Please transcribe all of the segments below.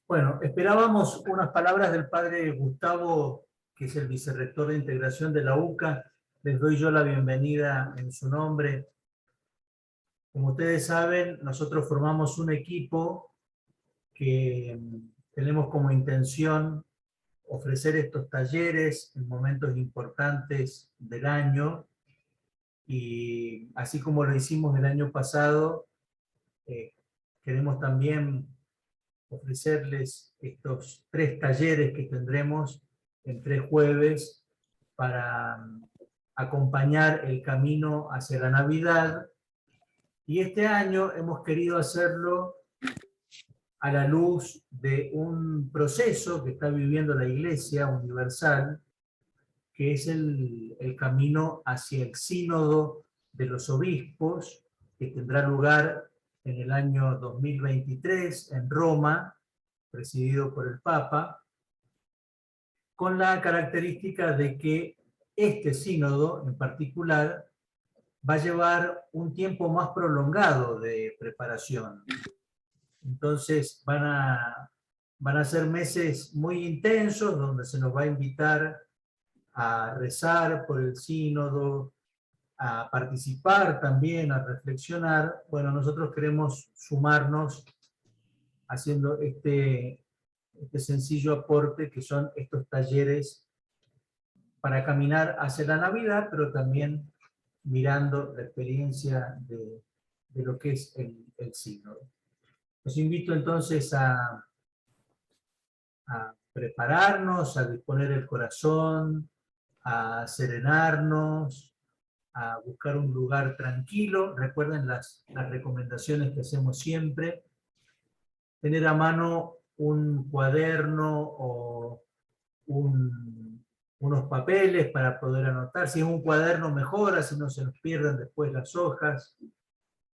Bueno, esperábamos unas palabras del padre Gustavo, que es el vicerrector de integración de la UCA. Les doy yo la bienvenida en su nombre. Como ustedes saben, nosotros formamos un equipo que tenemos como intención ofrecer estos talleres en momentos importantes del año, y así como lo hicimos el año pasado, queremos también ofrecerles estos 3 talleres que tendremos en 3 jueves para acompañar el camino hacia la Navidad. Y este año hemos querido hacerlo a la luz de un proceso que está viviendo la Iglesia Universal, que es el camino hacia el Sínodo de los Obispos, que tendrá lugar en el año 2023 en Roma, presidido por el Papa, con la característica de que este sínodo en particular va a llevar un tiempo más prolongado de preparación. Entonces van a ser meses muy intensos donde se nos va a invitar a rezar por el sínodo, a participar también, a reflexionar. Bueno, nosotros queremos sumarnos haciendo este sencillo aporte que son estos talleres para caminar hacia la Navidad, pero también mirando la experiencia de lo que es el sínodo. Los invito entonces a prepararnos, a disponer el corazón, a serenarnos, a buscar un lugar tranquilo. Recuerden las recomendaciones que hacemos siempre. Tener a mano un cuaderno o unos papeles para poder anotar. Si es un cuaderno mejor, así no se nos pierdan después las hojas.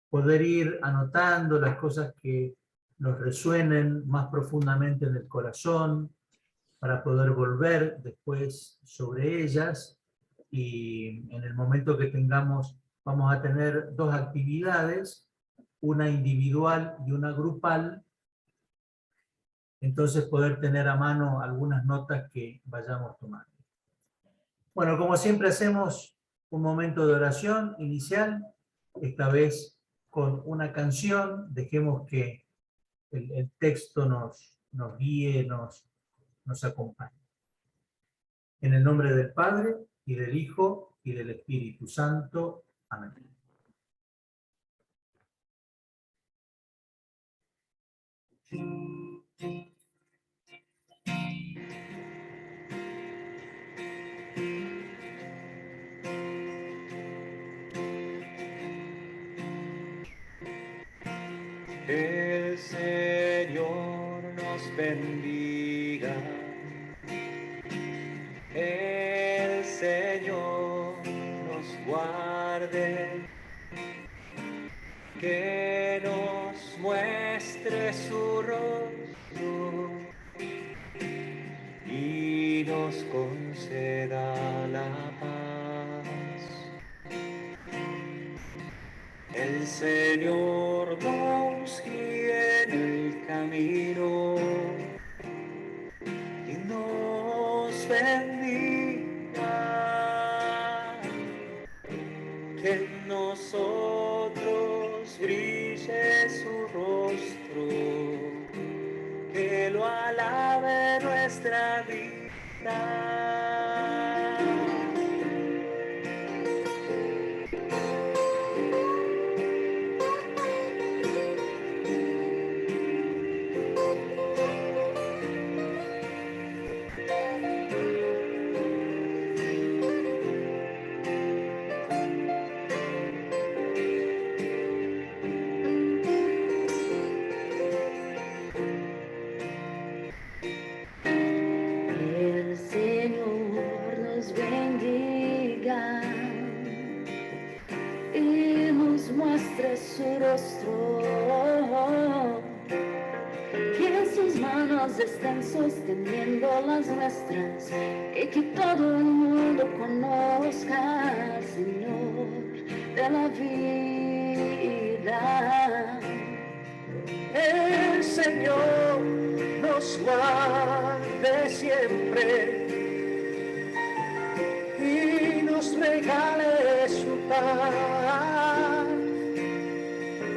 Poder ir anotando las cosas que nos resuenen más profundamente en el corazón, para poder volver después sobre ellas. Y en el momento que tengamos, vamos a tener 2 actividades, una individual y una grupal. Entonces poder tener a mano algunas notas que vayamos tomando. Bueno, como siempre hacemos un momento de oración inicial, esta vez con una canción. Dejemos que el texto nos guíe, nos acompañe. En el nombre del Padre, y del Hijo, y del Espíritu Santo. Amén. El Señor nos bendiga. El Señor nos guarde. Que nos muestre su rostro y nos conceda la paz. El Señor nos guíe en el camino y nos bendiga. Que en nosotros brille su rostro, que lo alabe nuestra vida. Su rostro, que sus manos estén sosteniendo las nuestras y que todo el mundo conozca al Señor de la vida. El Señor nos guarde siempre y nos regale su paz,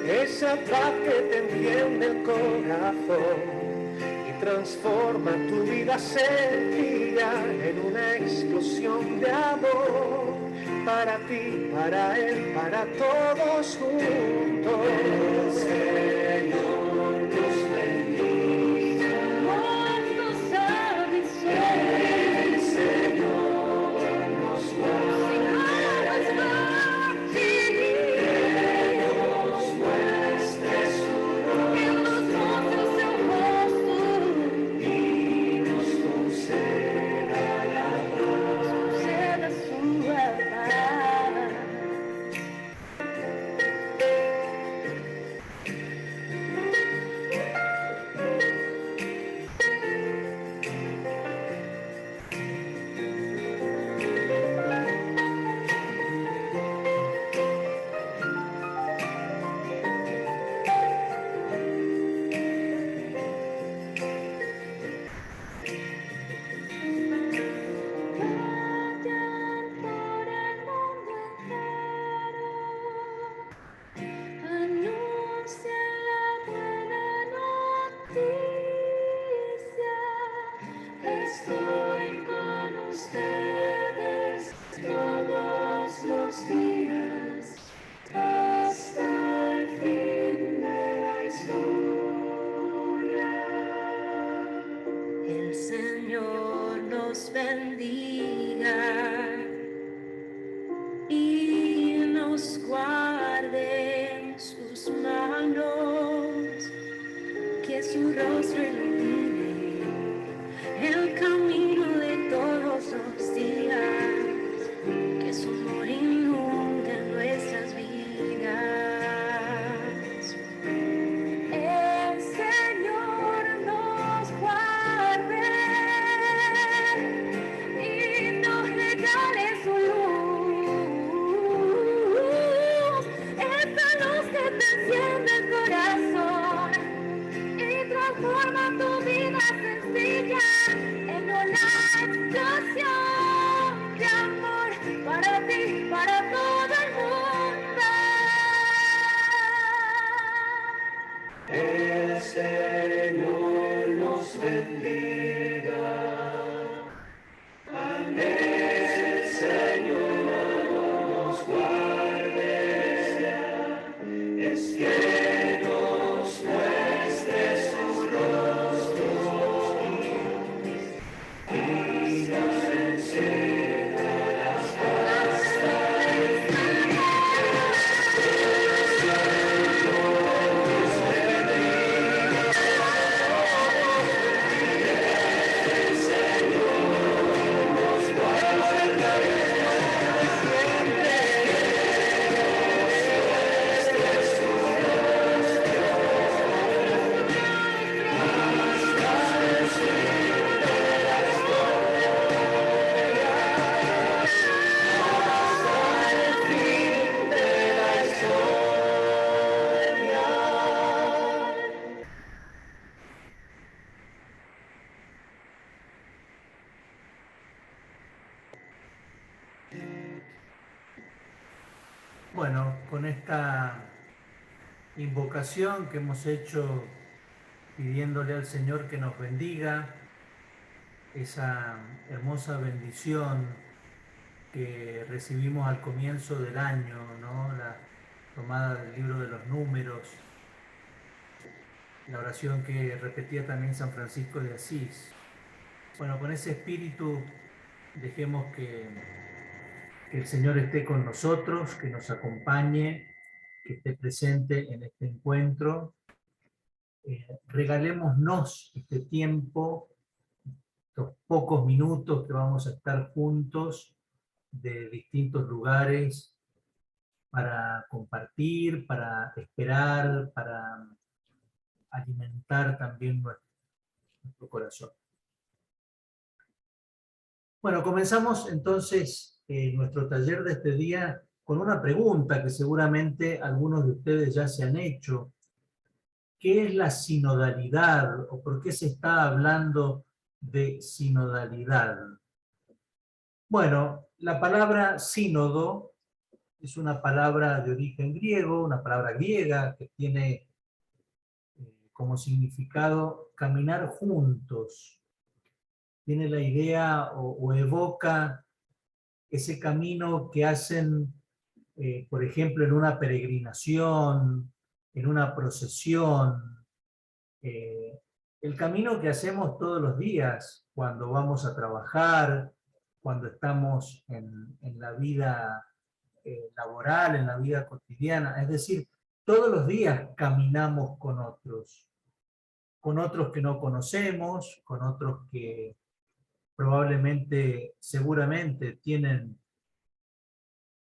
esa paz que te enciende el corazón y transforma tu vida sencilla en una explosión de amor para ti, para él, para todos juntos. El Señor nos bendiga. Cuando sabes El Señor nos guarde. Que nos muestre su rostro y nos conceda la paz. Estoy con ustedes todos los días hasta el fin de la historia. El Señor nos bendiga y nos guarde en sus manos, que su rostro ilumine el camino de todos los días, que su amor inunde nuestras vidas. El Señor nos guarde y nos regale su luz, esa luz que te enciende el corazón y transforma tu vida sencilla en una explosión de amor para ti, para todo el mundo. El Señor nos bendiga. El Señor nos guarde. Es que nos muestre su rostro y nos enseñe las hasta el fin. Bueno, con esta invocación que hemos hecho pidiéndole al Señor que nos bendiga, esa hermosa bendición que recibimos al comienzo del año, ¿no? La tomada del libro de los Números, la oración que repetía también San Francisco de Asís. Bueno, con ese espíritu dejemos que el Señor esté con nosotros, que nos acompañe, que esté presente en este encuentro. Regalémonos este tiempo, estos pocos minutos que vamos a estar juntos de distintos lugares para compartir, para esperar, para alimentar también nuestro corazón. Bueno, comenzamos entonces nuestro taller de este día con una pregunta que seguramente algunos de ustedes ya se han hecho. ¿qué es la sinodalidad o por qué se está hablando de sinodalidad? Bueno, la palabra sínodo es una palabra de origen griego, una palabra griega que tiene como significado caminar juntos. Tiene la idea o evoca ese camino que hacen, por ejemplo, en una peregrinación, en una procesión, el camino que hacemos todos los días cuando vamos a trabajar, cuando estamos en la vida laboral, en la vida cotidiana. Es decir, todos los días caminamos con otros que no conocemos, con otros que probablemente, seguramente tienen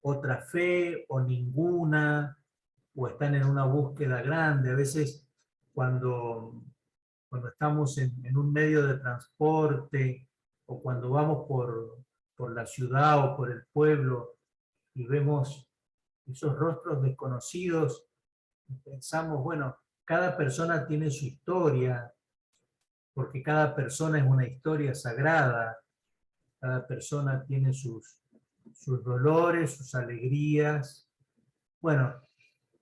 otra fe o ninguna, o están en una búsqueda grande. A veces cuando estamos en un medio de transporte o cuando vamos por la ciudad o por el pueblo y vemos esos rostros desconocidos, pensamos, bueno, cada persona tiene su historia, porque cada persona es una historia sagrada, cada persona tiene sus dolores, sus alegrías. Bueno,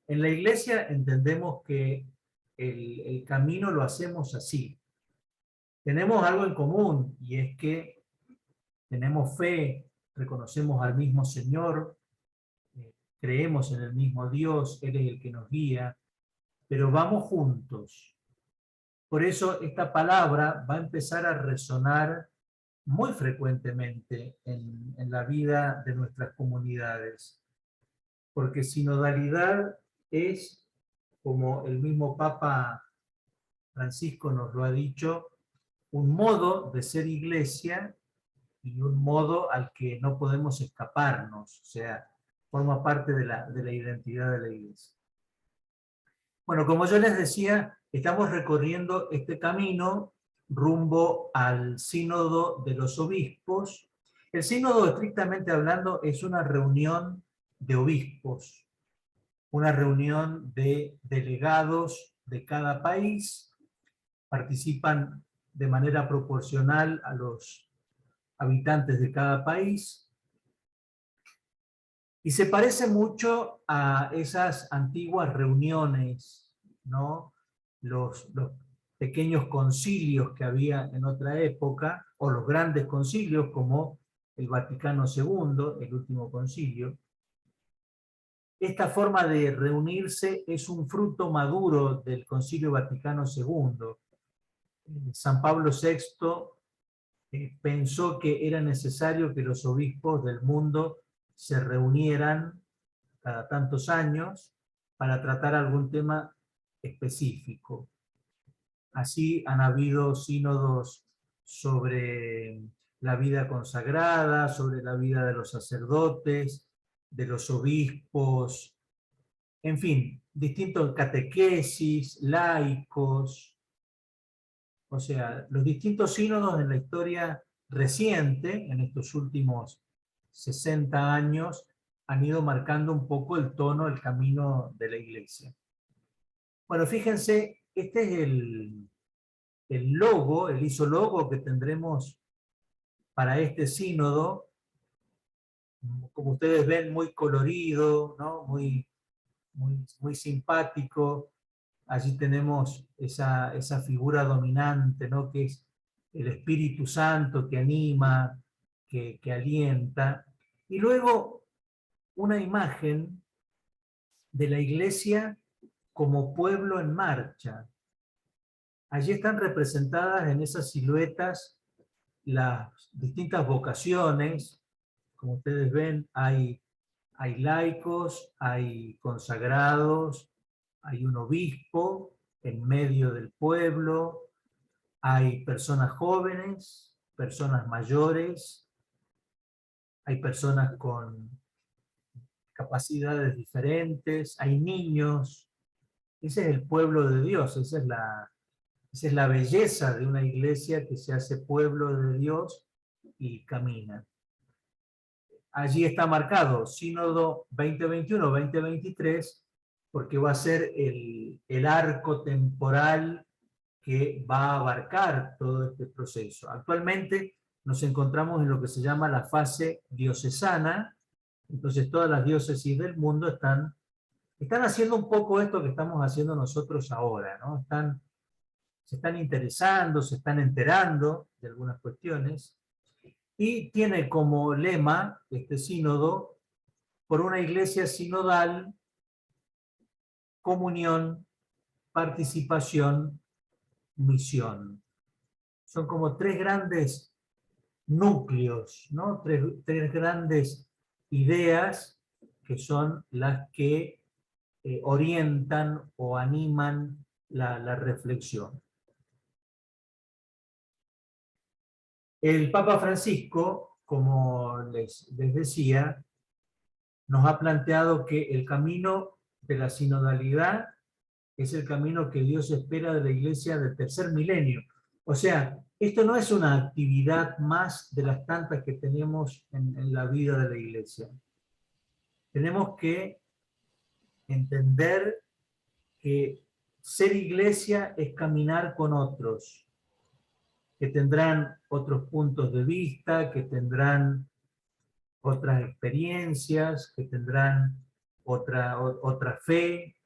en la iglesia entendemos que el camino lo hacemos así. Tenemos algo en común y es que tenemos fe, reconocemos al mismo Señor, creemos en el mismo Dios, Él es el que nos guía, pero vamos juntos. Por eso esta palabra va a empezar a resonar muy frecuentemente en la vida de nuestras comunidades, porque sinodalidad es, como el mismo Papa Francisco nos lo ha dicho, un modo de ser iglesia y un modo al que no podemos escaparnos, o sea, forma parte de la identidad de la iglesia. Bueno, como yo les decía, estamos recorriendo este camino rumbo al sínodo de los obispos. El sínodo, estrictamente hablando, es una reunión de obispos, una reunión de delegados de cada país, participan de manera proporcional a los habitantes de cada país, y se parece mucho a esas antiguas reuniones, ¿no? Los pequeños concilios que había en otra época, o los grandes concilios como el Vaticano II, el último concilio. Esta forma de reunirse es un fruto maduro del Concilio Vaticano II. San Pablo VI pensó que era necesario que los obispos del mundo se reunieran cada tantos años para tratar algún tema específico. Así han habido sínodos sobre la vida consagrada, sobre la vida de los sacerdotes, de los obispos, en fin, distintos catequesis, laicos, o sea, los distintos sínodos en la historia reciente, en estos últimos 60 años, han ido marcando un poco el tono, el camino de la iglesia. Bueno, fíjense, este es el logo, el isologo que tendremos para este sínodo, como ustedes ven, muy colorido, ¿no? Muy simpático. Allí tenemos esa figura dominante, ¿no? Que es el Espíritu Santo que anima, que alienta. Y luego una imagen de la iglesia como pueblo en marcha. Allí están representadas en esas siluetas las distintas vocaciones. Como ustedes ven, hay laicos, hay consagrados, hay un obispo en medio del pueblo, hay personas jóvenes, personas mayores, hay personas con capacidades diferentes, hay niños. Ese es el pueblo de Dios, esa es la belleza de una iglesia que se hace pueblo de Dios y camina. Allí está marcado Sínodo 2021-2023, porque va a ser el arco temporal que va a abarcar todo este proceso. Actualmente nos encontramos en lo que se llama la fase diocesana, entonces todas las diócesis del mundo están haciendo un poco esto que estamos haciendo nosotros ahora, ¿no? Se están interesando, se están enterando de algunas cuestiones, y tiene como lema este sínodo: por una iglesia sinodal, comunión, participación, misión. Son como tres grandes núcleos, ¿no? Tres grandes ideas que son las que orientan o animan la reflexión. El Papa Francisco, como les decía, nos ha planteado que el camino de la sinodalidad es el camino que Dios espera de la iglesia del tercer milenio. O sea, esto no es una actividad más de las tantas que tenemos en la vida de la iglesia. Tenemos que entender que ser iglesia es caminar con otros, que tendrán otros puntos de vista, que tendrán otras experiencias, que tendrán otra fe,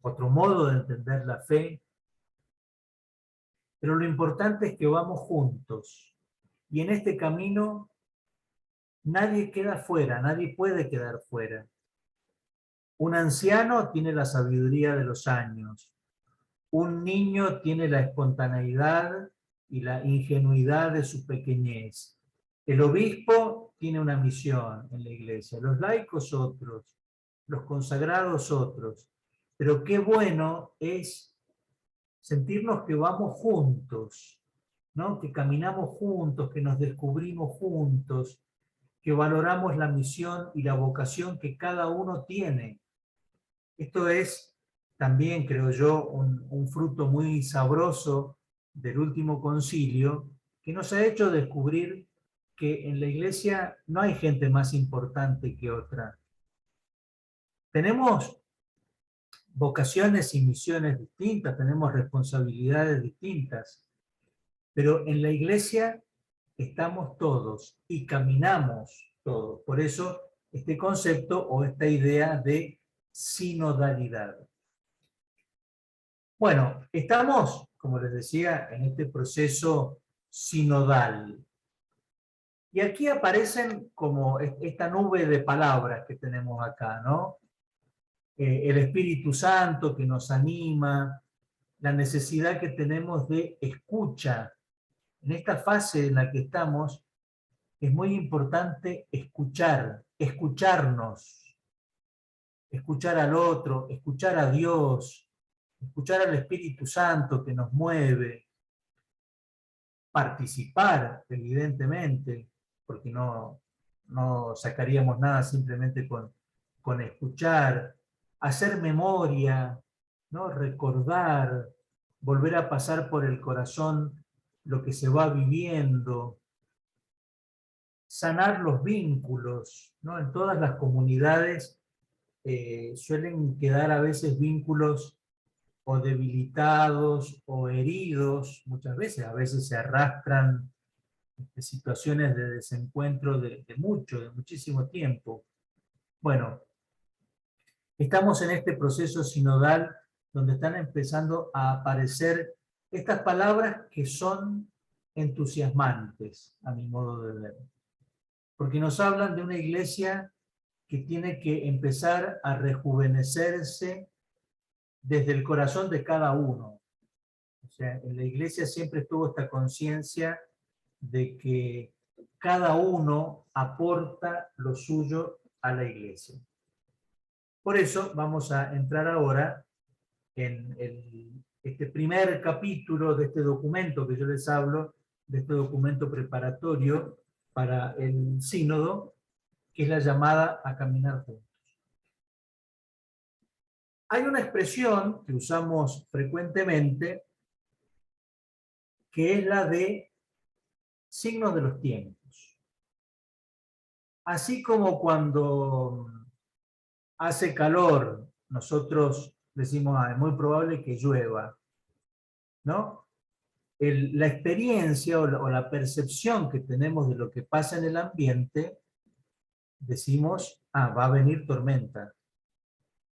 otro modo de entender la fe. Pero lo importante es que vamos juntos. Y en este camino nadie queda fuera, nadie puede quedar fuera. Un anciano tiene la sabiduría de los años. Un niño tiene la espontaneidad y la ingenuidad de su pequeñez. El obispo tiene una misión en la iglesia, los laicos otros, los consagrados otros. Pero qué bueno es sentirnos que vamos juntos, ¿no? Que caminamos juntos, que nos descubrimos juntos, que valoramos la misión y la vocación que cada uno tiene. Esto es también, creo yo, un fruto muy sabroso del último concilio, que nos ha hecho descubrir que en la iglesia no hay gente más importante que otra. Tenemos vocaciones y misiones distintas, tenemos responsabilidades distintas, pero en la iglesia estamos todos y caminamos todos. Por eso este concepto o esta idea de sinodalidad. Bueno, estamos, como les decía, en este proceso sinodal. Y aquí aparecen como esta nube de palabras que tenemos acá, ¿no? El Espíritu Santo que nos anima, la necesidad que tenemos de escucha. En esta fase en la que estamos, es muy importante escuchar, escucharnos, escuchar al otro, escuchar a Dios, escuchar al Espíritu Santo que nos mueve, participar, evidentemente, porque no sacaríamos nada simplemente con escuchar, hacer memoria, ¿no? Recordar, volver a pasar por el corazón lo que se va viviendo, sanar los vínculos, ¿no? En todas las comunidades suelen quedar a veces vínculos o debilitados o heridos, muchas veces, a veces se arrastran situaciones de desencuentro de muchísimo tiempo. Bueno, estamos en este proceso sinodal donde están empezando a aparecer estas palabras que son entusiasmantes, a mi modo de ver. Porque nos hablan de una iglesia que tiene que empezar a rejuvenecerse desde el corazón de cada uno. O sea, en la iglesia siempre estuvo esta conciencia de que cada uno aporta lo suyo a la iglesia. Por eso vamos a entrar ahora en este primer capítulo de este documento que yo les hablo, de este documento preparatorio para el sínodo, que es la llamada a caminar juntos. Hay una expresión que usamos frecuentemente que es la de signos de los tiempos. Así como cuando hace calor nosotros decimos, es muy probable que llueva, ¿no? La experiencia o la percepción que tenemos de lo que pasa en el ambiente, decimos, va a venir tormenta.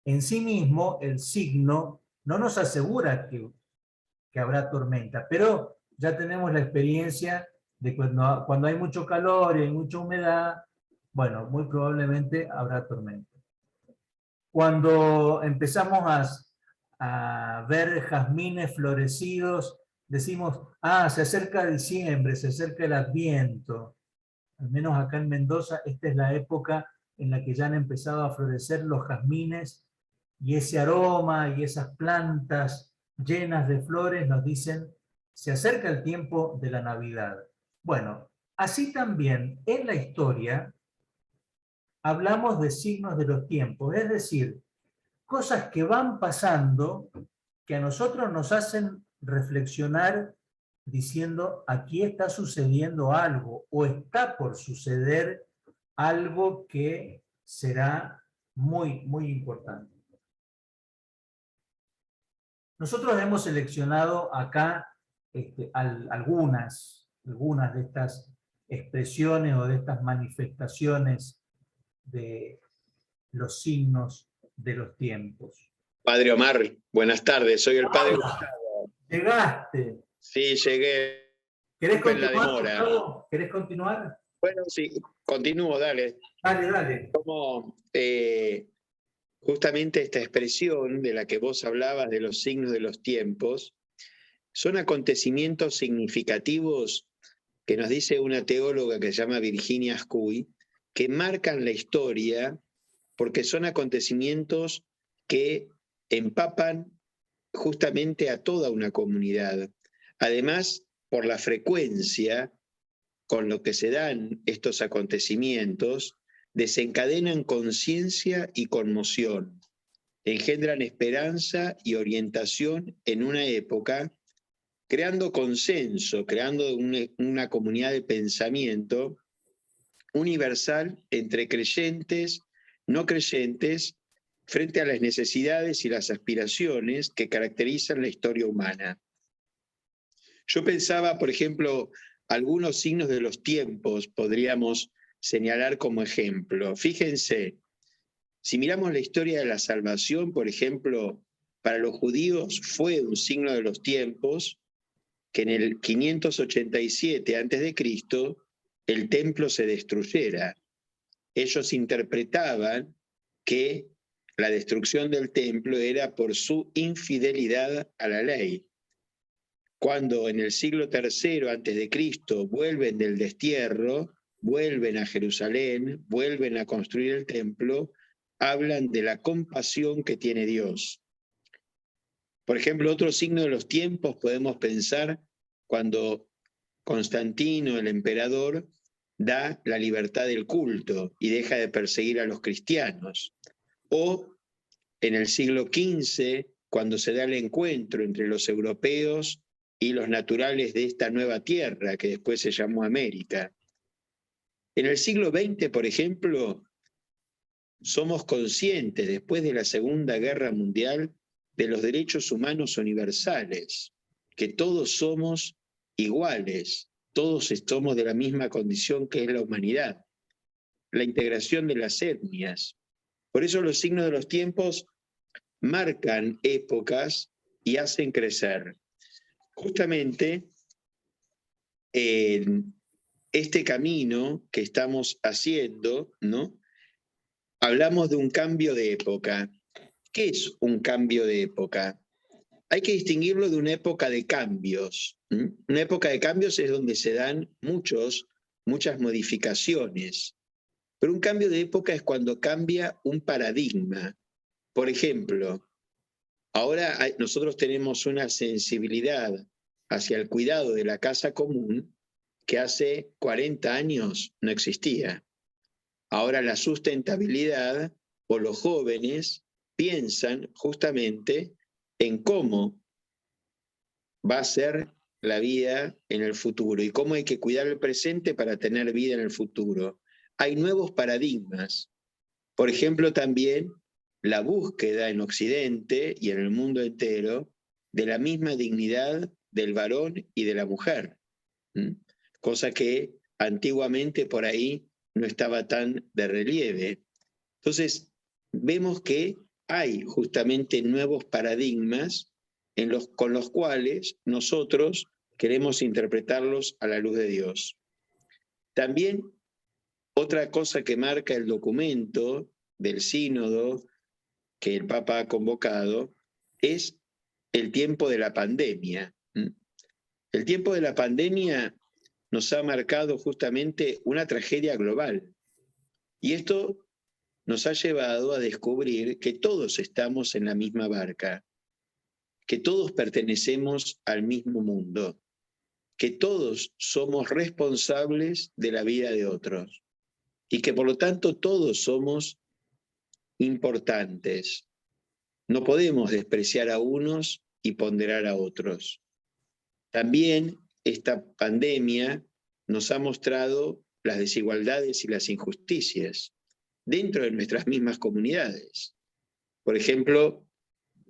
En sí mismo, el signo no nos asegura que habrá tormenta, pero ya tenemos la experiencia de cuando hay mucho calor y hay mucha humedad, bueno, muy probablemente habrá tormenta. Cuando empezamos a ver jazmines florecidos, decimos, se acerca diciembre, se acerca el Adviento. Al menos acá en Mendoza, esta es la época en la que ya han empezado a florecer los jazmines, y ese aroma y esas plantas llenas de flores nos dicen, se acerca el tiempo de la Navidad. Bueno, así también en la historia hablamos de signos de los tiempos, es decir, cosas que van pasando que a nosotros nos hacen reflexionar diciendo, aquí está sucediendo algo o está por suceder algo que será muy, muy importante. Nosotros hemos seleccionado acá algunas de estas expresiones o de estas manifestaciones de los signos de los tiempos. Padre Omar, buenas tardes, soy el padre Gustavo. Llegaste. Sí, llegué. ¿Querés En la continuar, demora. Gustavo? ¿Querés continuar? Bueno, sí, continúo, dale. Dale. Como justamente esta expresión de la que vos hablabas de los signos de los tiempos, son acontecimientos significativos que nos dice una teóloga que se llama Virginia Ascuy, que marcan la historia porque son acontecimientos que empapan justamente a toda una comunidad. Además, por la frecuencia con lo que se dan estos acontecimientos, desencadenan conciencia y conmoción, engendran esperanza y orientación en una época, creando consenso, creando una comunidad de pensamiento universal entre creyentes, no creyentes, frente a las necesidades y las aspiraciones que caracterizan la historia humana. Yo pensaba, por ejemplo, algunos signos de los tiempos podríamos señalar como ejemplo. Fíjense, si miramos la historia de la salvación, por ejemplo, para los judíos fue un signo de los tiempos que en el 587 a.C. el templo se destruyera. Ellos interpretaban que la destrucción del templo era por su infidelidad a la ley. Cuando en el siglo III a.C. vuelven del destierro, vuelven a Jerusalén, vuelven a construir el templo, hablan de la compasión que tiene Dios. Por ejemplo, otro signo de los tiempos podemos pensar cuando Constantino, el emperador, da la libertad del culto y deja de perseguir a los cristianos. O en el siglo XV, cuando se da el encuentro entre los europeos y los naturales de esta nueva tierra, que después se llamó América. En el siglo XX, por ejemplo, somos conscientes, después de la Segunda Guerra Mundial, de los derechos humanos universales, que todos somos iguales, todos somos de la misma condición que es la humanidad, la integración de las etnias. Por eso los signos de los tiempos marcan épocas y hacen crecer. Justamente en este camino que estamos haciendo, ¿no? Hablamos de un cambio de época. ¿Qué es un cambio de época? Hay que distinguirlo de una época de cambios. Una época de cambios es donde se dan muchas modificaciones. Pero un cambio de época es cuando cambia un paradigma. Por ejemplo, ahora nosotros tenemos una sensibilidad hacia el cuidado de la casa común que hace 40 años no existía. Ahora la sustentabilidad o los jóvenes piensan justamente en cómo va a ser la vida en el futuro y cómo hay que cuidar el presente para tener vida en el futuro. Hay nuevos paradigmas. Por ejemplo, también la búsqueda en Occidente y en el mundo entero de la misma dignidad del varón y de la mujer, cosa que antiguamente por ahí no estaba tan de relieve. Entonces, vemos que hay justamente nuevos paradigmas con los cuales nosotros queremos interpretarlos a la luz de Dios. También otra cosa que marca el documento del sínodo que el Papa ha convocado es el tiempo de la pandemia. El tiempo de la pandemia nos ha marcado justamente una tragedia global. Y esto nos ha llevado a descubrir que todos estamos en la misma barca, que todos pertenecemos al mismo mundo, que todos somos responsables de la vida de otros y que por lo tanto todos somos importantes. No podemos despreciar a unos y ponderar a otros. También esta pandemia nos ha mostrado las desigualdades y las injusticias dentro de nuestras mismas comunidades. Por ejemplo,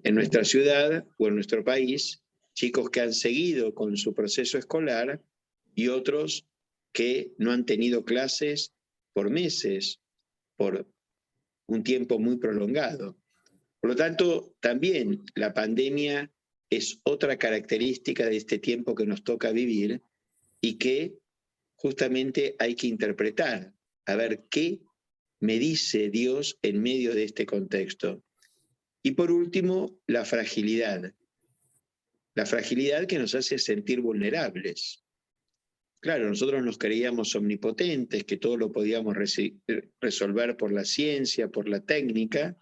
en nuestra ciudad o en nuestro país, chicos que han seguido con su proceso escolar y otros que no han tenido clases por meses, por un tiempo muy prolongado. Por lo tanto, también la pandemia es otra característica de este tiempo que nos toca vivir y que justamente hay que interpretar, a ver qué me dice Dios en medio de este contexto. Y por último, la fragilidad que nos hace sentir vulnerables. Claro, nosotros nos creíamos omnipotentes, que todo lo podíamos resolver por la ciencia, por la técnica,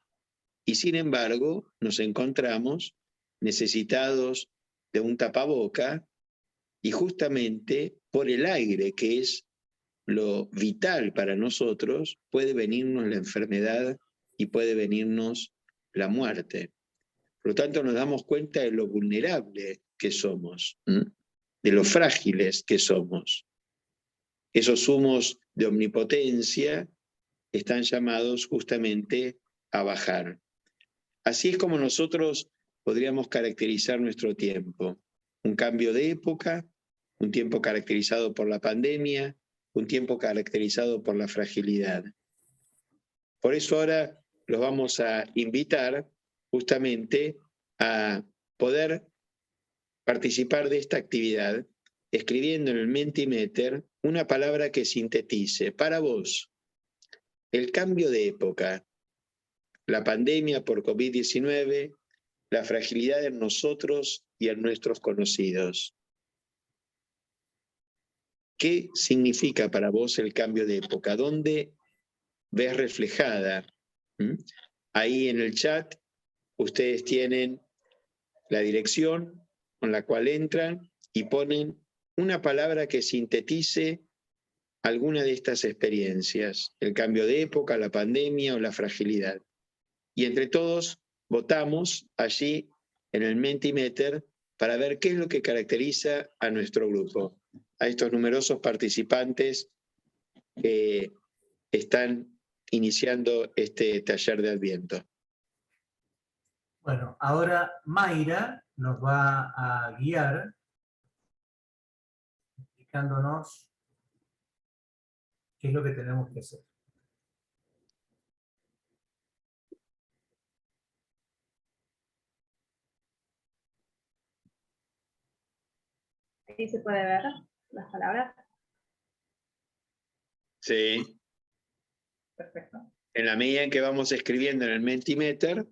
y sin embargo nos encontramos necesitados de un tapaboca y justamente por el aire, que es lo vital para nosotros, puede venirnos la enfermedad y puede venirnos la muerte. Por lo tanto, nos damos cuenta de lo vulnerable que somos, de lo frágiles que somos. Esos humos de omnipotencia están llamados justamente a bajar. Así es como nosotros podríamos caracterizar nuestro tiempo. Un cambio de época, un tiempo caracterizado por la pandemia, un tiempo caracterizado por la fragilidad. Por eso ahora los vamos a invitar justamente a poder participar de esta actividad escribiendo en el Mentimeter una palabra que sintetice para vos el cambio de época, la pandemia por COVID-19, la fragilidad en nosotros y en nuestros conocidos. ¿Qué significa para vos el cambio de época? ¿Dónde ves reflejada? Ahí en el chat ustedes tienen la dirección con la cual entran y ponen una palabra que sintetice alguna de estas experiencias, el cambio de época, la pandemia o la fragilidad. Y entre todos votamos allí en el Mentimeter para ver qué es lo que caracteriza a nuestro grupo, a estos numerosos participantes que están iniciando este taller de Adviento. Bueno, ahora Mayra nos va a guiar explicándonos qué es lo que tenemos que hacer. Aquí se puede ver las palabras. Sí. Perfecto. En la medida en que vamos escribiendo en el Mentimeter,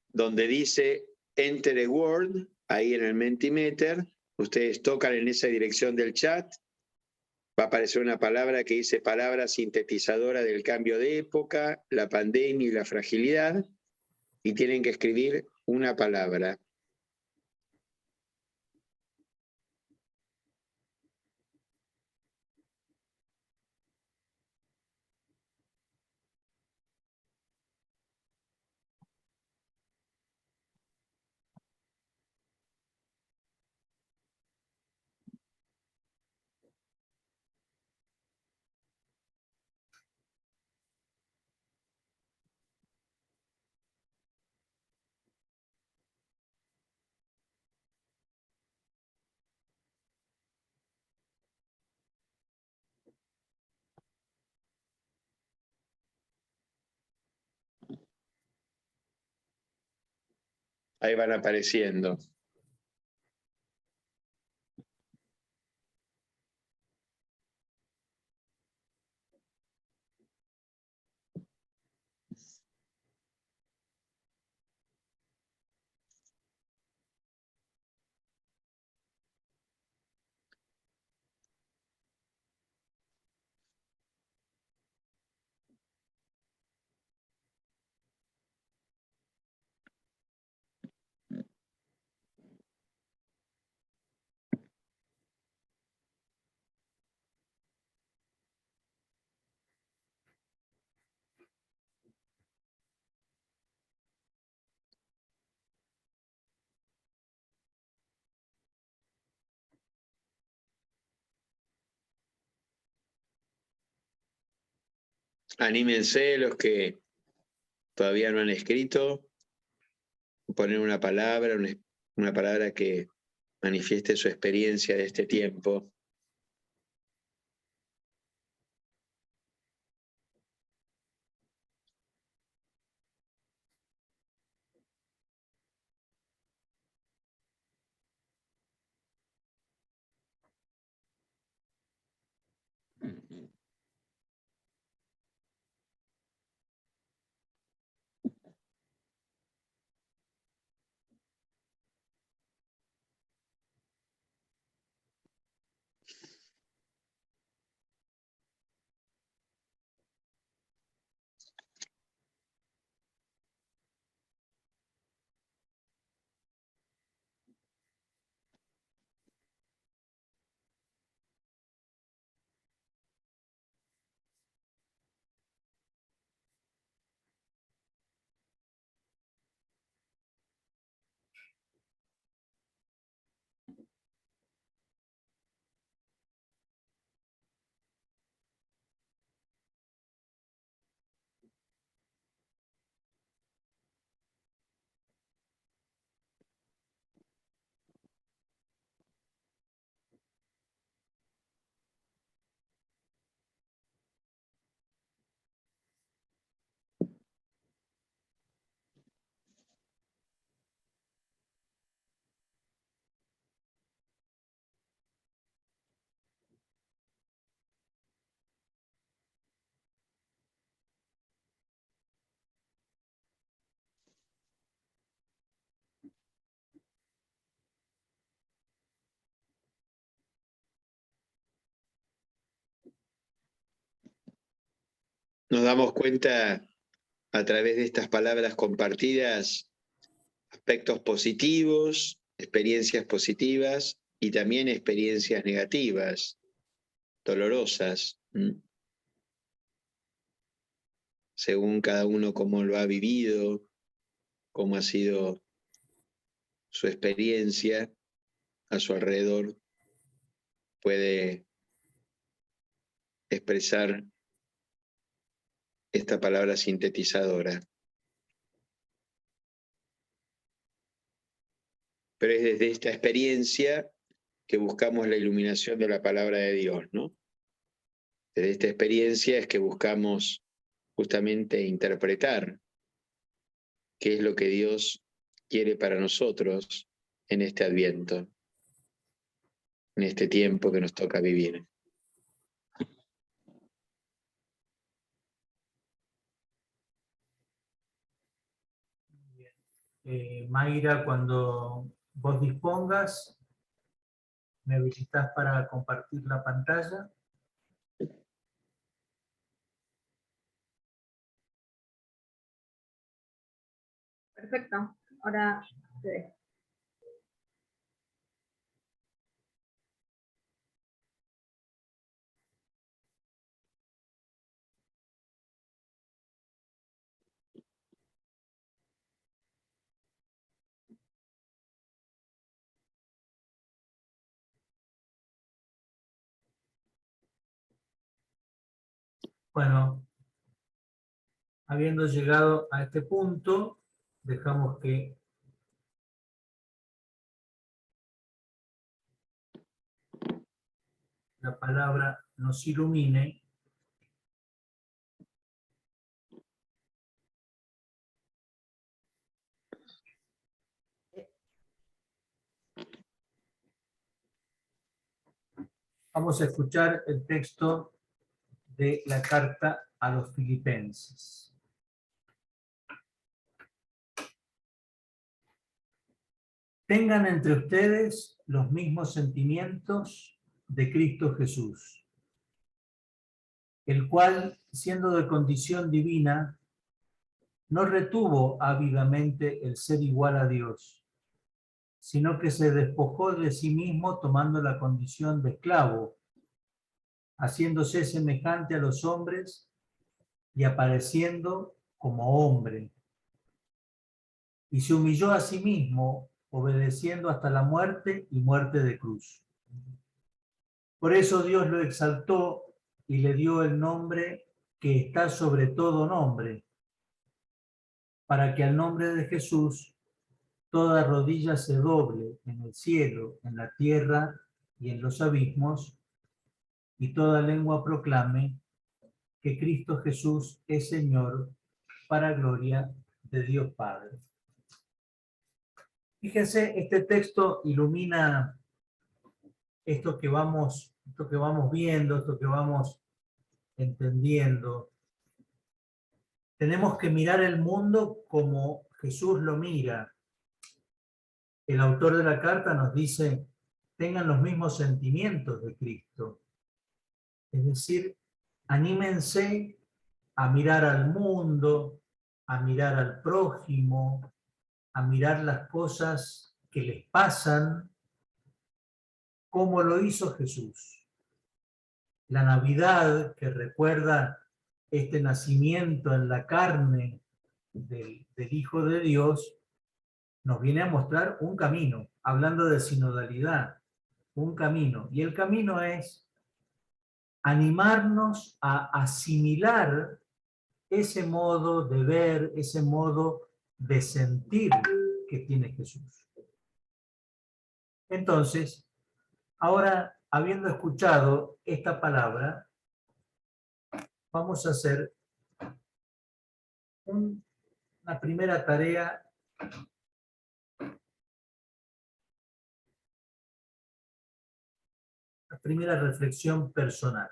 donde dice Enter a Word, ahí en el Mentimeter, ustedes tocan en esa dirección del chat, va a aparecer una palabra que dice palabra sintetizadora del cambio de época, la pandemia y la fragilidad, y tienen que escribir una palabra. Ahí van apareciendo. Anímense los que todavía no han escrito, poner una palabra que manifieste su experiencia de este tiempo. Nos damos cuenta a través de estas palabras compartidas aspectos positivos, experiencias positivas y también experiencias negativas, dolorosas, según cada uno cómo lo ha vivido, cómo ha sido su experiencia a su alrededor, puede expresar esta palabra sintetizadora. Pero es desde esta experiencia que buscamos la iluminación de la palabra de Dios, ¿no? Desde esta experiencia es que buscamos justamente interpretar qué es lo que Dios quiere para nosotros en este Adviento, en este tiempo que nos toca vivir. Mayra, cuando vos dispongas, me habilitas para compartir la pantalla. Perfecto. Ahora te dejo. Bueno, habiendo llegado a este punto, dejamos que la palabra nos ilumine. Vamos a escuchar el texto de la carta a los Filipenses. Tengan entre ustedes los mismos sentimientos de Cristo Jesús, el cual, siendo de condición divina, no retuvo ávidamente el ser igual a Dios, sino que se despojó de sí mismo tomando la condición de esclavo, haciéndose semejante a los hombres y apareciendo como hombre. Y se humilló a sí mismo, obedeciendo hasta la muerte y muerte de cruz. Por eso Dios lo exaltó y le dio el nombre que está sobre todo nombre, para que al nombre de Jesús toda rodilla se doble en el cielo, en la tierra y en los abismos, y toda lengua proclame que Cristo Jesús es Señor, para gloria de Dios Padre. Fíjense, este texto ilumina esto que vamos viendo, esto que vamos entendiendo. Tenemos que mirar el mundo como Jesús lo mira. El autor de la carta nos dice, tengan los mismos sentimientos de Cristo. Es decir, anímense a mirar al mundo, a mirar al prójimo, a mirar las cosas que les pasan, como lo hizo Jesús. La Navidad, que recuerda este nacimiento en la carne del Hijo de Dios, nos viene a mostrar un camino, hablando de sinodalidad, un camino. Y el camino es animarnos a asimilar ese modo de ver, ese modo de sentir que tiene Jesús. Entonces, ahora, habiendo escuchado esta palabra, vamos a hacer una primera tarea la primera reflexión personal.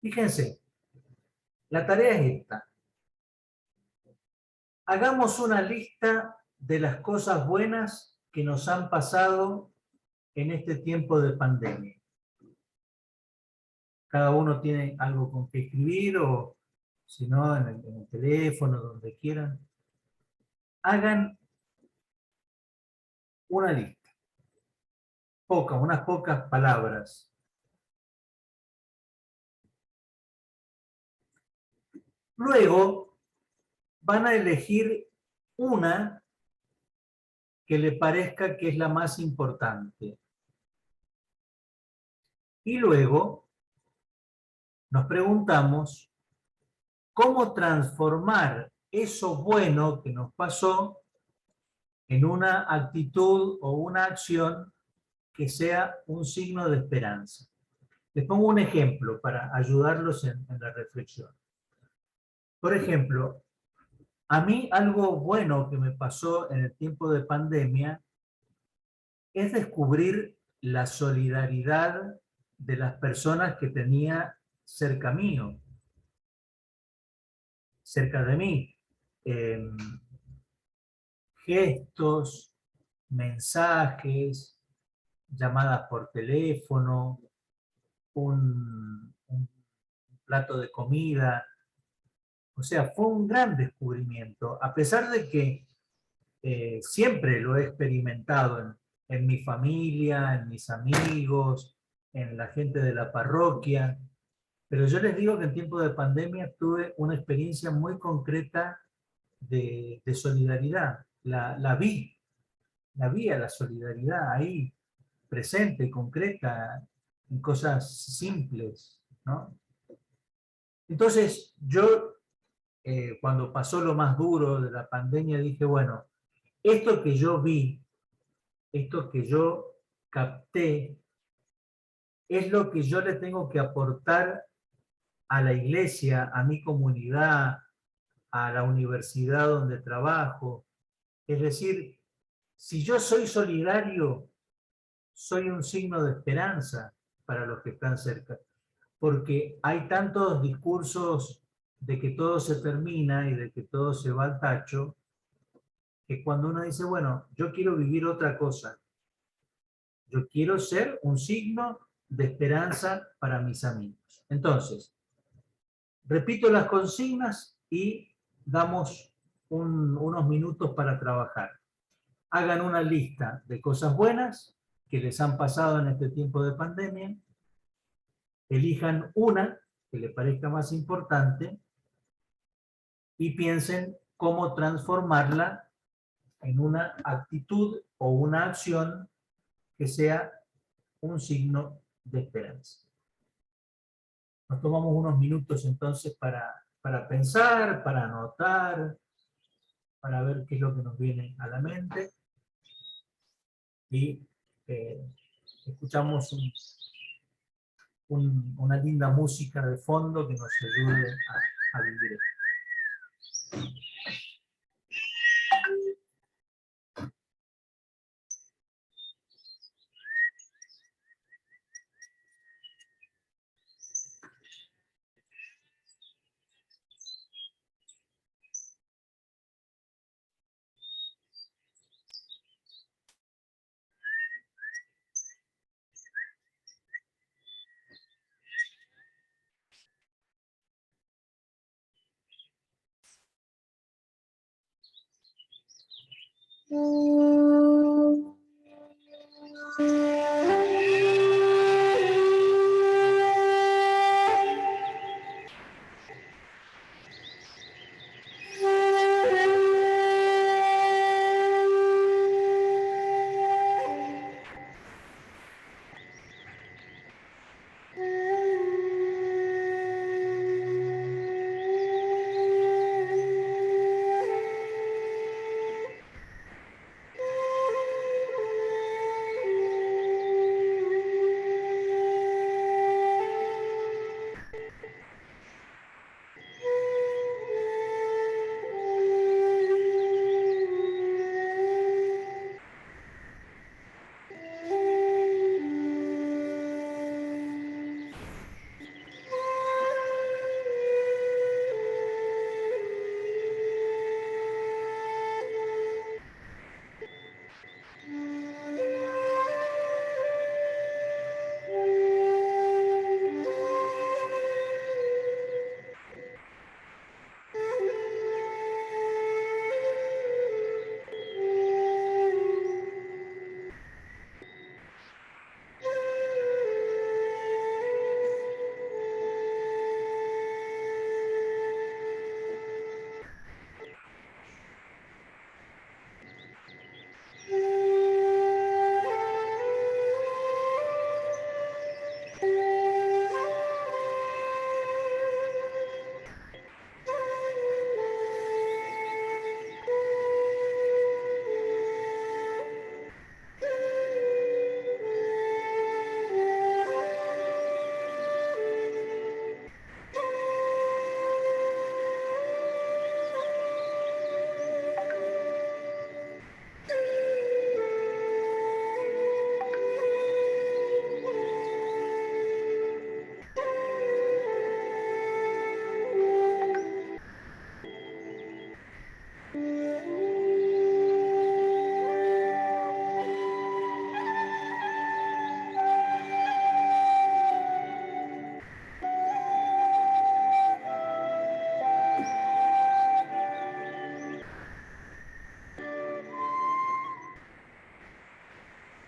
Fíjense, la tarea es esta. Hagamos una lista de las cosas buenas que nos han pasado en este tiempo de pandemia. Cada uno tiene algo con que escribir o, si no, en el teléfono, donde quieran. Hagan una lista. Unas pocas palabras. Luego van a elegir una que le parezca que es la más importante. Y luego nos preguntamos cómo transformar eso bueno que nos pasó en una actitud o una acción que sea un signo de esperanza. Les pongo un ejemplo para ayudarlos en la reflexión. Por ejemplo, a mí algo bueno que me pasó en el tiempo de pandemia es descubrir la solidaridad de las personas que tenía cerca mío, cerca de mí. Gestos, mensajes, llamadas por teléfono, un plato de comida. O sea, fue un gran descubrimiento, a pesar de que siempre lo he experimentado en mi familia, en mis amigos, en la gente de la parroquia, pero yo les digo que en tiempo de pandemia tuve una experiencia muy concreta de solidaridad. La vi a la solidaridad ahí, presente, concreta, en cosas simples, ¿no? Entonces, yo, cuando pasó lo más duro de la pandemia, dije, bueno, esto que yo vi, esto que yo capté, es lo que yo le tengo que aportar a la iglesia, a mi comunidad, a la universidad donde trabajo. Es decir, Si yo soy solidario, soy un signo de esperanza para los que están cerca, porque hay tantos discursos de que todo se termina y de que todo se va al tacho, que cuando uno dice, bueno, yo quiero vivir otra cosa, yo quiero ser un signo de esperanza para mis amigos. Entonces, repito las consignas y damos unos minutos para trabajar. Hagan una lista de cosas buenas que les han pasado en este tiempo de pandemia. Elijan una que les parezca más importante y piensen cómo transformarla en una actitud o una acción que sea un signo de esperanza. Nos tomamos unos minutos entonces para pensar, para anotar, para ver qué es lo que nos viene a la mente. Y escuchamos una linda música de fondo que nos ayude a vivir esto.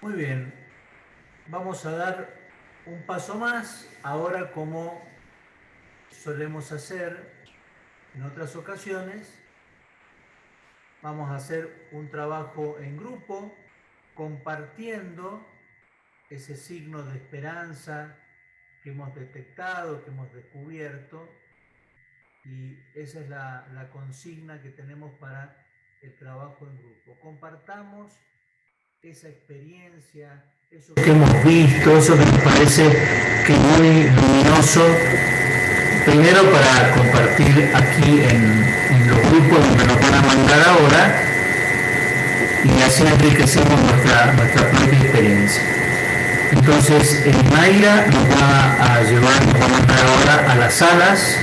Muy bien, vamos a dar un paso más, ahora como solemos hacer en otras ocasiones, vamos a hacer un trabajo en grupo, compartiendo ese signo de esperanza que hemos detectado, que hemos descubierto, y esa es la consigna que tenemos para el trabajo en grupo. Compartamos esa experiencia, eso que hemos visto, eso que nos parece que muy luminoso, primero para compartir aquí en los grupos donde nos van a mandar ahora, y así enriquecemos nuestra propia experiencia. Entonces, Mayra nos va a llevar, nos va a mandar ahora a las salas.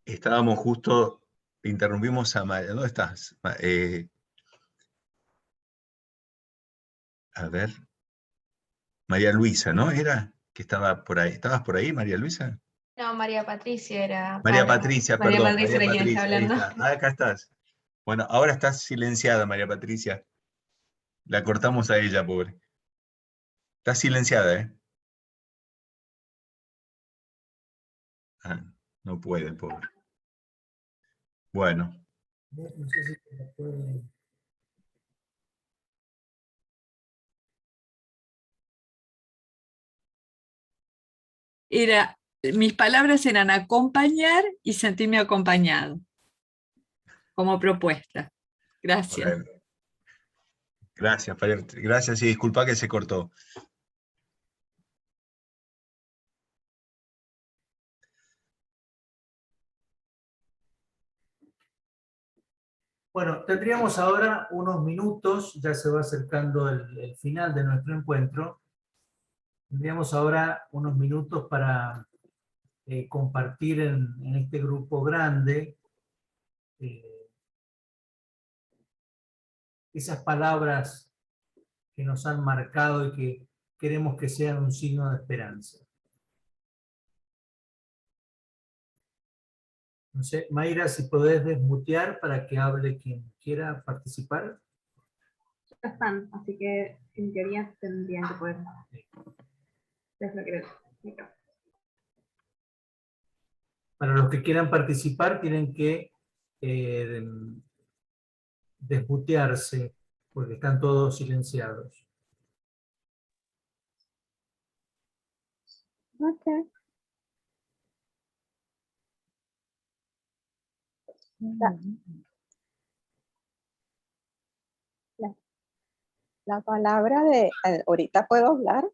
Estábamos justo, interrumpimos a María. ¿Dónde estás? A ver. María Luisa, ¿no? ¿Era que estaba por ahí? ¿Estabas por ahí, María Luisa? No, María Patricia era María para... Patricia, María perdón, Patricia María era quien está Patricia, ahí hablando. está. Ah, acá estás. Bueno, ahora estás silenciada, María Patricia. La cortamos a ella, pobre. Estás silenciada, ¿eh? Ah, no puede, pobre. Bueno. No sé si se la puede... Mis palabras eran acompañar y sentirme acompañado, como propuesta. Gracias. Bueno. Gracias, María. Gracias y disculpa que se cortó. Bueno, tendríamos ahora unos minutos, ya se va acercando el final de nuestro encuentro. Tendríamos ahora unos minutos para compartir en este grupo grande esas palabras que nos han marcado y que queremos que sean un signo de esperanza. No sé, Mayra, si podés desmutear para que hable quien quiera participar. Ya están, así que en teoría tendrían que poder desbloquear el micrófono. Para los que quieran participar tienen que desmutearse porque están todos silenciados. Okay. La palabra de... ¿Ahorita puedo hablar?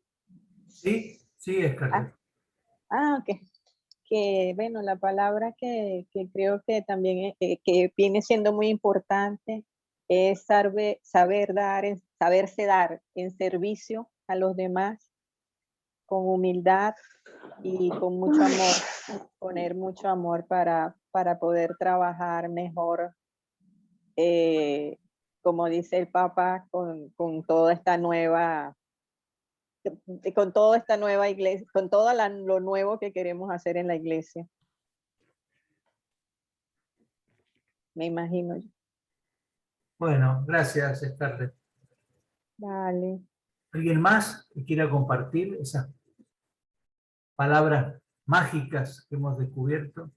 Sí, sí, Scarlett. Ok. Que, bueno, la palabra que creo que también que viene siendo muy importante es saber dar, saberse dar en servicio a los demás con humildad y con mucho amor, poner mucho amor para poder trabajar mejor, como dice el Papa, con toda esta nueva iglesia, con todo lo nuevo que queremos hacer en la iglesia. Me imagino yo. Bueno, gracias, Scarlett. Vale. ¿Alguien más que quiera compartir esas palabras mágicas que hemos descubierto?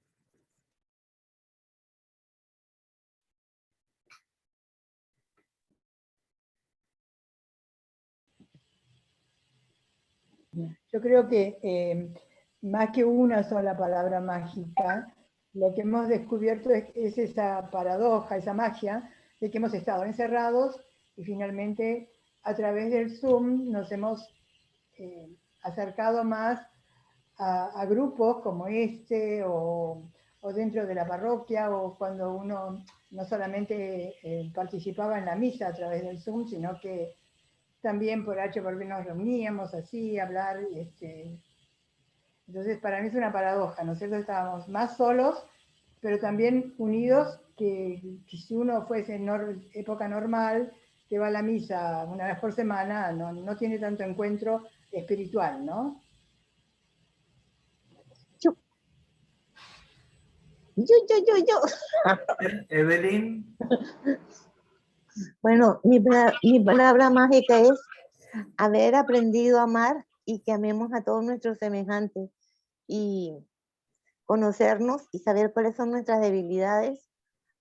Yo creo que más que una sola palabra mágica, lo que hemos descubierto es esa paradoja, esa magia de que hemos estado encerrados y finalmente a través del Zoom nos hemos acercado más a grupos como este o dentro de la parroquia o cuando uno no solamente participaba en la misa a través del Zoom, sino que también por H por B nos reuníamos así, a hablar. Entonces, para mí es una paradoja, ¿no es cierto? Estábamos más solos pero también unidos, que si uno fuese en época normal, que va a la misa una vez por semana, no tiene tanto encuentro espiritual, ¿no? Yo. Evelyn. Bueno, mi palabra mágica es haber aprendido a amar y que amemos a todos nuestros semejantes y conocernos y saber cuáles son nuestras debilidades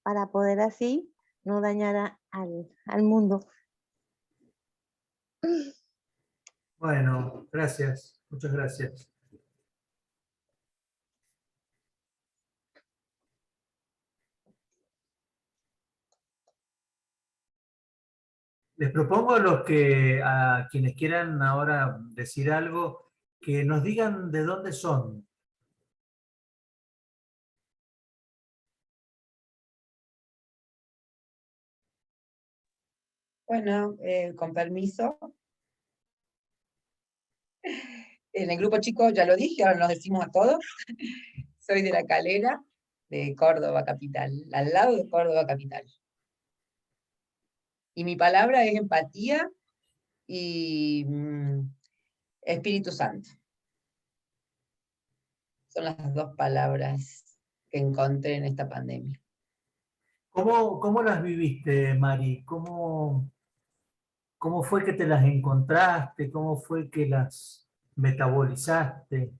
para poder así no dañar al mundo. Bueno, gracias, muchas gracias. Les propongo a quienes quieran ahora decir algo, que nos digan de dónde son. Bueno, con permiso. En el grupo chico ya lo dije, ahora nos decimos a todos. Soy de La Calera, de Córdoba capital, al lado de Córdoba capital. Y mi palabra es empatía y Espíritu Santo. Son las dos palabras que encontré en esta pandemia. ¿Cómo las viviste, Mari? ¿Cómo fue que te las encontraste? ¿Cómo fue que las metabolizaste?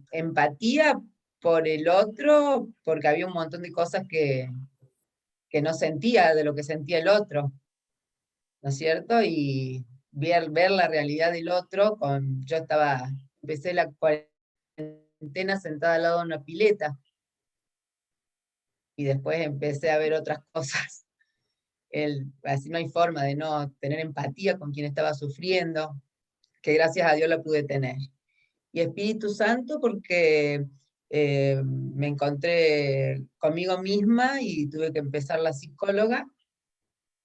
Empatía por el otro, porque había un montón de cosas que no sentía de lo que sentía el otro, ¿no es cierto? Y ver la realidad del otro, empecé la cuarentena sentada al lado de una pileta, y después empecé a ver otras cosas. Así no hay forma de no tener empatía con quien estaba sufriendo, que gracias a Dios la pude tener. Y Espíritu Santo porque me encontré conmigo misma y tuve que empezar la psicóloga,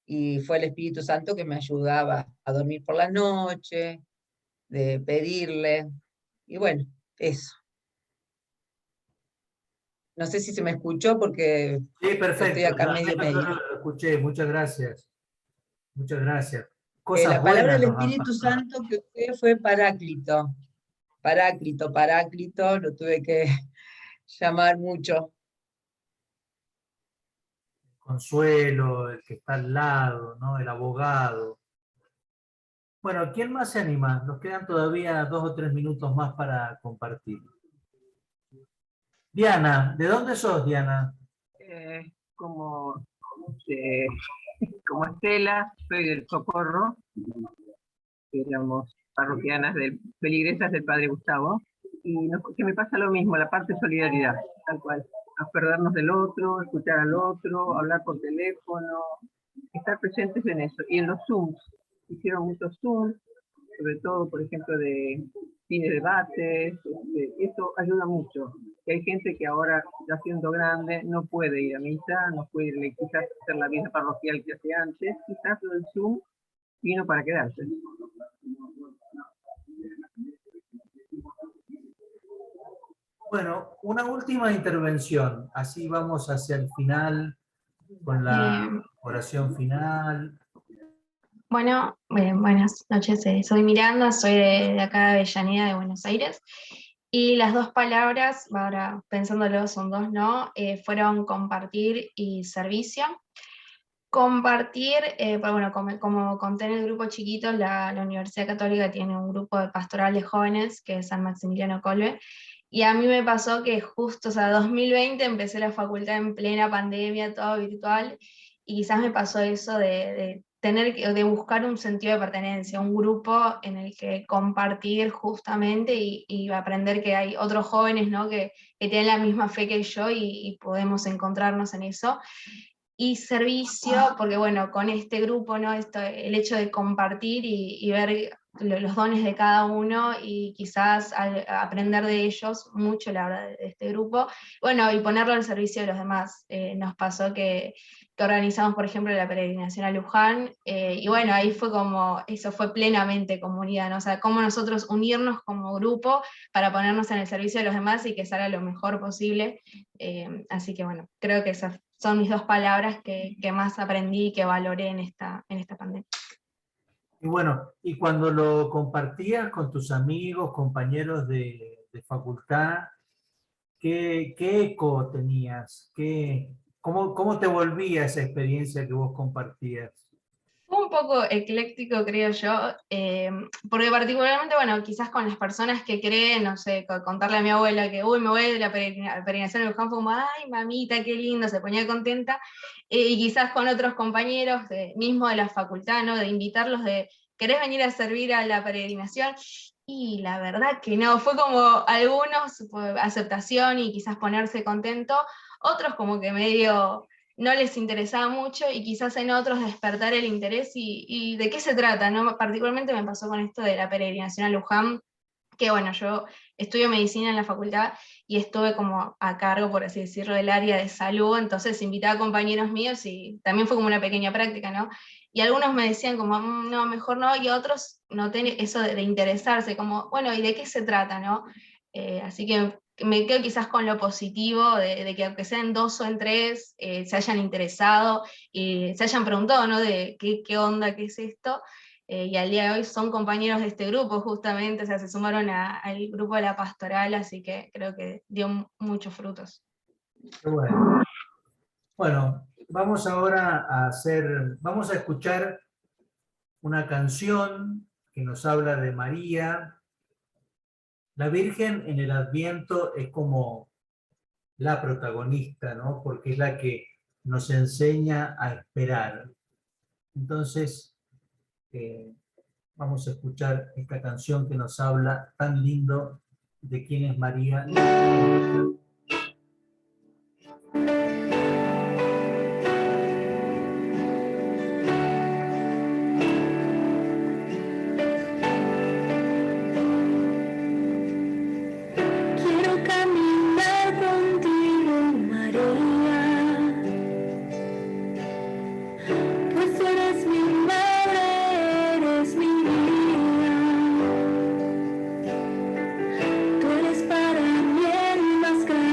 y fue el Espíritu Santo que me ayudaba a dormir por la noche, de pedirle, y bueno, eso. No sé si se me escuchó porque Sí, perfecto. estoy acá medio. Lo escuché, muchas gracias. Muchas gracias. Cosas La palabra buenas del nos han Espíritu pasado. Santo que usé fue Paráclito. Paráclito, lo tuve que llamar mucho. Consuelo, el que está al lado, ¿no? El abogado. Bueno, ¿quién más se anima? Nos quedan todavía 2 o 3 minutos más para compartir. Diana, ¿de dónde sos, Diana? Como Estela, soy del Socorro, éramos parroquianas, feligresas del Padre Gustavo, y que me pasa lo mismo, la parte de solidaridad, tal cual, acordarnos del otro, escuchar al otro, hablar por teléfono, estar presentes en eso. Y en los Zooms, hicieron muchos Zooms, sobre todo, por ejemplo, de cine debates, y eso ayuda mucho. Que hay gente que ahora, ya siendo grande, no puede ir a misa, no puede quizás hacer la vida parroquial que hacía antes, quizás lo del Zoom vino para quedarse. Bueno, una última intervención, así vamos hacia el final, con la oración final. Bueno, buenas noches, soy Miranda, soy de acá de Avellaneda, de Buenos Aires, y las dos palabras, ahora pensándolo son dos, ¿no? Fueron compartir y servicio. Compartir, bueno, como conté en el grupo chiquito, la Universidad Católica tiene un grupo de pastoral de jóvenes, que es San Maximiliano Kolbe, y a mí me pasó que justo, o sea, 2020 empecé la facultad en plena pandemia, todo virtual, y quizás me pasó eso de buscar un sentido de pertenencia, un grupo en el que compartir justamente y aprender que hay otros jóvenes, ¿no? que tienen la misma fe que yo y podemos encontrarnos en eso. Y servicio, porque bueno, con este grupo, ¿no? El hecho de compartir y ver los dones de cada uno y quizás aprender de ellos mucho, la verdad, de este grupo. Bueno, y ponerlo al servicio de los demás. Nos pasó que organizamos, por ejemplo, la peregrinación a Luján, y bueno, ahí fue como, eso fue plenamente comunidad, ¿no? O sea, cómo nosotros unirnos como grupo para ponernos en el servicio de los demás y que salga lo mejor posible. Así que bueno, creo que esas son mis dos palabras que más aprendí y que valoré en esta pandemia. Y bueno, y cuando lo compartías con tus amigos, compañeros de facultad, ¿qué eco tenías? ¿Cómo te volvía esa experiencia que vos compartías? Fue un poco ecléctico, creo yo, porque particularmente, bueno, quizás con las personas que creen, no sé, contarle a mi abuela que, uy, me voy de la peregrinación de Luján, fue como, ay, mamita, qué lindo, se ponía contenta, y quizás con otros compañeros, mismo de la facultad, ¿no? De invitarlos de, ¿querés venir a servir a la peregrinación? Y la verdad que no, fue como algunos, aceptación y quizás ponerse contento, otros como que medio no les interesaba mucho y quizás en otros despertar el interés y de qué se trata, ¿no? Particularmente me pasó con esto de la peregrinación a Luján, que bueno, yo estudio medicina en la facultad y estuve como a cargo, por así decirlo, del área de salud, entonces invitaba a compañeros míos y también fue como una pequeña práctica, ¿no? Y algunos me decían como, no, mejor no, y otros noté eso de interesarse, como, bueno, ¿y de qué se trata, no? Así que me quedo quizás con lo positivo de que aunque sean 2 o en 3, se hayan interesado y se hayan preguntado, ¿no? De qué onda, qué es esto. Y al día de hoy son compañeros de este grupo justamente, o sea, se sumaron al grupo de la pastoral, así que creo que dio muchos frutos. Qué bueno. Bueno, vamos ahora vamos a escuchar una canción que nos habla de María. La Virgen en el Adviento es como la protagonista, ¿no? Porque es la que nos enseña a esperar. Entonces, vamos a escuchar esta canción que nos habla tan lindo de quién es María. Quiero caminar contigo, María, pues eres mi madre, eres mi guía. Tú eres para mí el más grande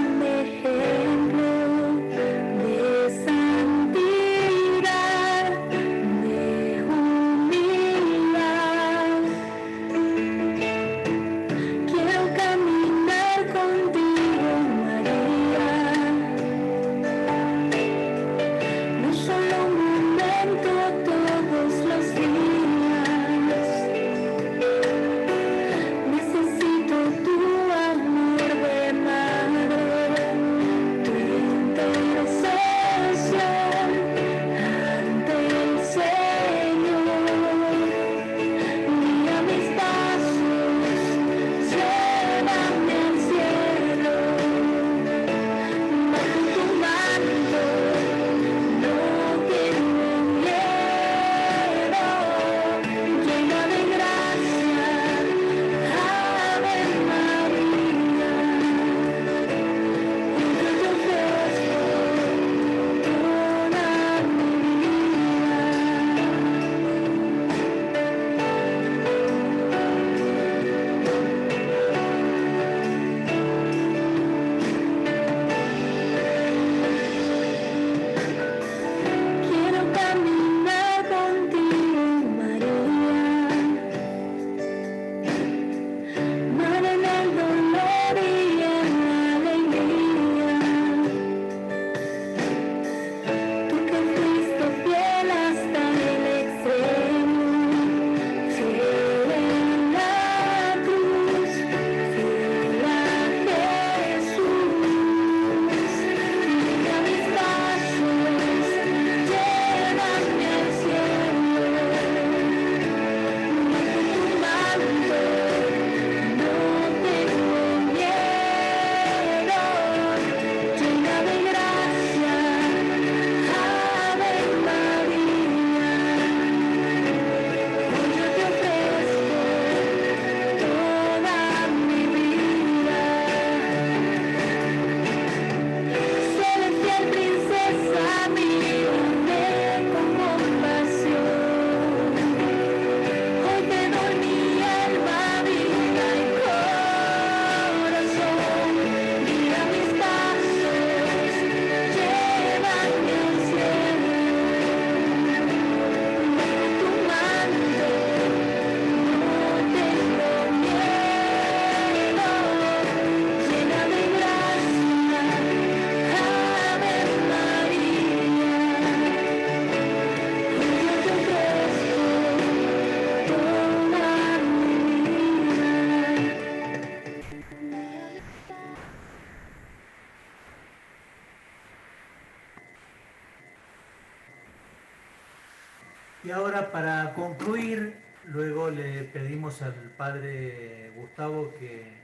ahora para concluir, luego le pedimos al Padre Gustavo que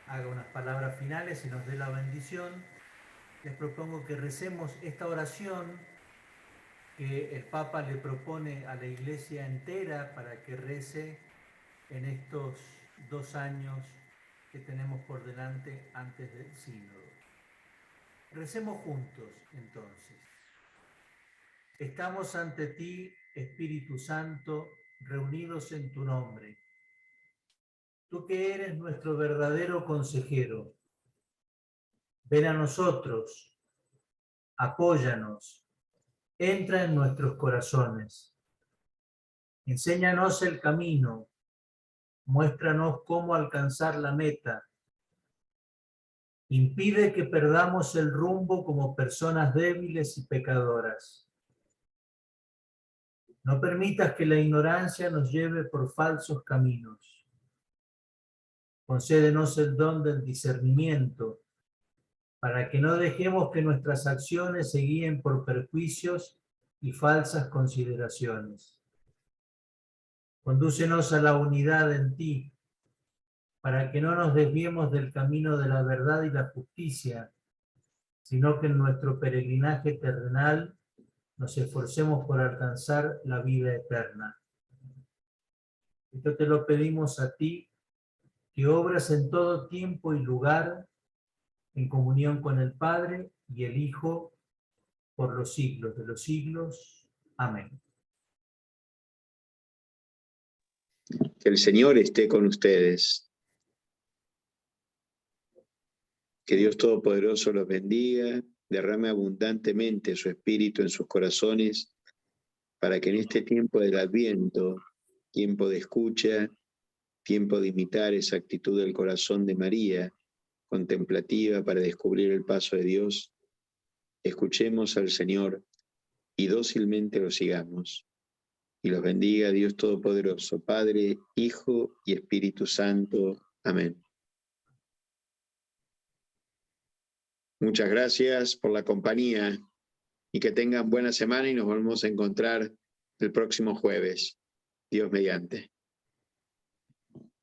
haga unas palabras finales y nos dé la bendición. Les propongo que recemos esta oración que el Papa le propone a la Iglesia entera para que rece en estos 2 años que tenemos por delante antes del sínodo. Recemos juntos, entonces. Estamos ante ti, Espíritu Santo, reunidos en tu nombre. Tú que eres nuestro verdadero consejero, ven a nosotros, apóyanos, entra en nuestros corazones. Enséñanos el camino, muéstranos cómo alcanzar la meta. Impide que perdamos el rumbo como personas débiles y pecadoras. No permitas que la ignorancia nos lleve por falsos caminos. Concédenos el don del discernimiento, para que no dejemos que nuestras acciones se guíen por perjuicios y falsas consideraciones. Condúcenos a la unidad en ti, para que no nos desviemos del camino de la verdad y la justicia, sino que en nuestro peregrinaje terrenal nos esforcemos por alcanzar la vida eterna. Esto te lo pedimos a ti, que obras en todo tiempo y lugar, en comunión con el Padre y el Hijo, por los siglos de los siglos. Amén. Que el Señor esté con ustedes. Que Dios Todopoderoso los bendiga, derrame abundantemente su Espíritu en sus corazones, para que en este tiempo del Adviento, tiempo de escucha, tiempo de imitar esa actitud del corazón de María, contemplativa para descubrir el paso de Dios, escuchemos al Señor y dócilmente lo sigamos. Y los bendiga Dios Todopoderoso, Padre, Hijo y Espíritu Santo. Amén. Muchas gracias por la compañía y que tengan buena semana y nos volvemos a encontrar el próximo jueves. Dios mediante.